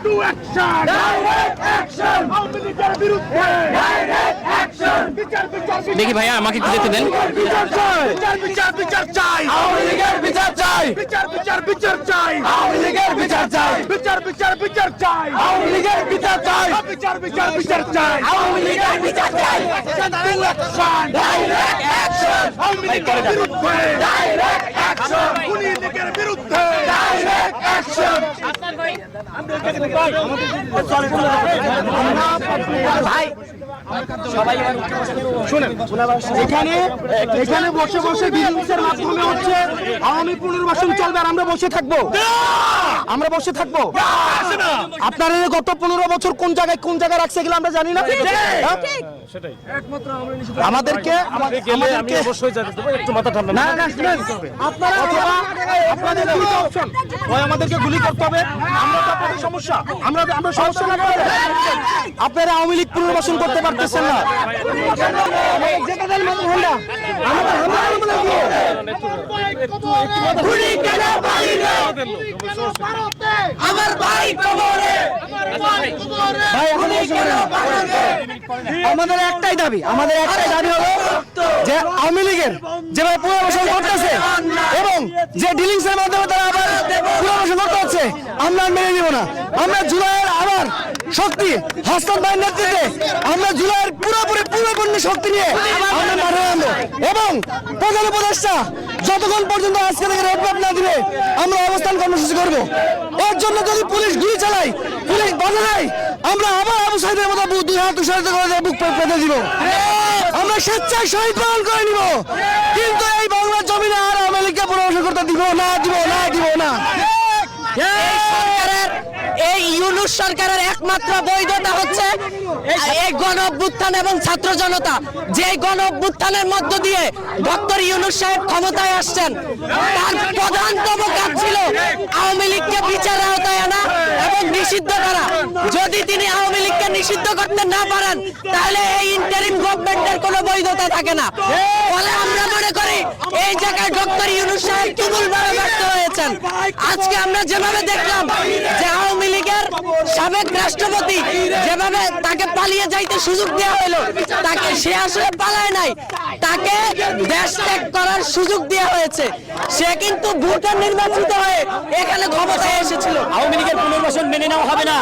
To action, direct action, Awami লীগের বিরুদ্ধে direct action. বিচার বিচার দেখি ভাইয়া আমাকে একটু যেতে দেন। বিচার চাই, বিচার বিচার চাই, আওয়ামী লীগের বিচার চাই, বিচার বিচার চাই, আওয়ামী লীগের বিচার চাই, বিচার বিচার চাই, আওয়ামী লীগের বিচার চাই, বিচার বিচার চাই, আওয়ামী লীগের বিচার চাই। Action to action, direct action, Awami লীগের বিরুদ্ধে ডাইরেক্ট অ্যাকশন, খুনি লীগের বিরুদ্ধে ডাইরেক্ট অ্যাকশন। ভাই সবাই শুনেন, এখানে বসে বসে বিজনেসের মাধ্যমে হচ্ছে আওয়ামী পুনর্বাসন চলবে আর আমরা বসে থাকবো, আমরা বসে থাকবো। আপনারা গত 15 বছর কোন জায়গায় রাখছে এগুলো আমরা জানি না। আমাদেরকে একটু মাথা ঠান্ডা না, আপনাদের দুটো অপশন, হয় আমাদেরকে গুলি করতে হবে, আমরা তো আপনাদের সমস্যা, আমরা সমস্যা না করে আপনারা আওয়ামী লীগ পুনর্বাসন করতে পারতেছেন না। আমার ভাই কবরে, আমাদের একটাই দাবি হলো যে আওয়ামী লীগের যেভাবে পুনর্বাসন করতেছে এবং যে ডিলিংস এর মাধ্যমে তারা আবার পুনর্বাসন করতে হচ্ছে, আমরা মেনে নিব না। আমরা জুলাইয়ের আবার শক্তি হাসান ভাইয়ের নেতৃত্বে আমরা জুলাইয়ের পূর্ণ শক্তি নিয়ে আমরা মাঠে নামবো এবং প্রধান উপদেষ্টা যতক্ষণ পর্যন্ত আজকে থেকে রোডম্যাপ না দিবে আমরা অবস্থান কর্মসূচি করব। এর জন্য যদি পুলিশ গুলি চালায়, পুলিশ বাধা দেয়, আমরা আবার আবু সাইদের মতো দুই হাত উৎসাহিত করে বুক পেতে দিব। আমরা স্বেচ্ছায় শহীদ পালন করে নিব, কিন্তু এই বাংলার জমিনে আর আওয়ামী লীগকে পুনর্বাসন করতে দিব না। এই ইউনূস সরকারের একমাত্র বৈধতা হচ্ছে এই গণ অভ্যুত্থান এবং ছাত্র জনতা, যে গণ অভ্যুত্থানের মধ্য দিয়ে ডক্টর ইউনূস সাহেব ক্ষমতায় আসছেন। তার প্রধানতম কাজ ছিল আওয়ামী লীগকে বিচারের আওতায় আনা এবং নিষিদ্ধ করা। যদি তিনি আওয়ামী লীগকে নিষিদ্ধ করতে না পারেন তাহলে এই ইন্টারিম গভর্নমেন্টের কোনো বৈধতা থাকে না। ফলে আমরা মনে করি এই জায়গায় ডক্টর ইউনূস সাহেব তুমুলভাবে ব্যর্থ হয়েছেন। আজকে আমরা যেভাবে দেখলাম যে আওয়ামী লীগের সাবেক রাষ্ট্রপতি যেভাবে তাকে পালিয়ে যাইতে সুযোগ দেওয়া হলো, তাকে সে আসলে পালায় নাই, তাকে দেশ ত্যাগ করার সুযোগ দেওয়া হয়েছে। সে কিন্তু ভোটার নির্বাচিত হয়ে এখানে ক্ষমতায় এসেছিল। আওয়ামী লীগের পুনর্বাসন মেনে নেওয়া হবে না।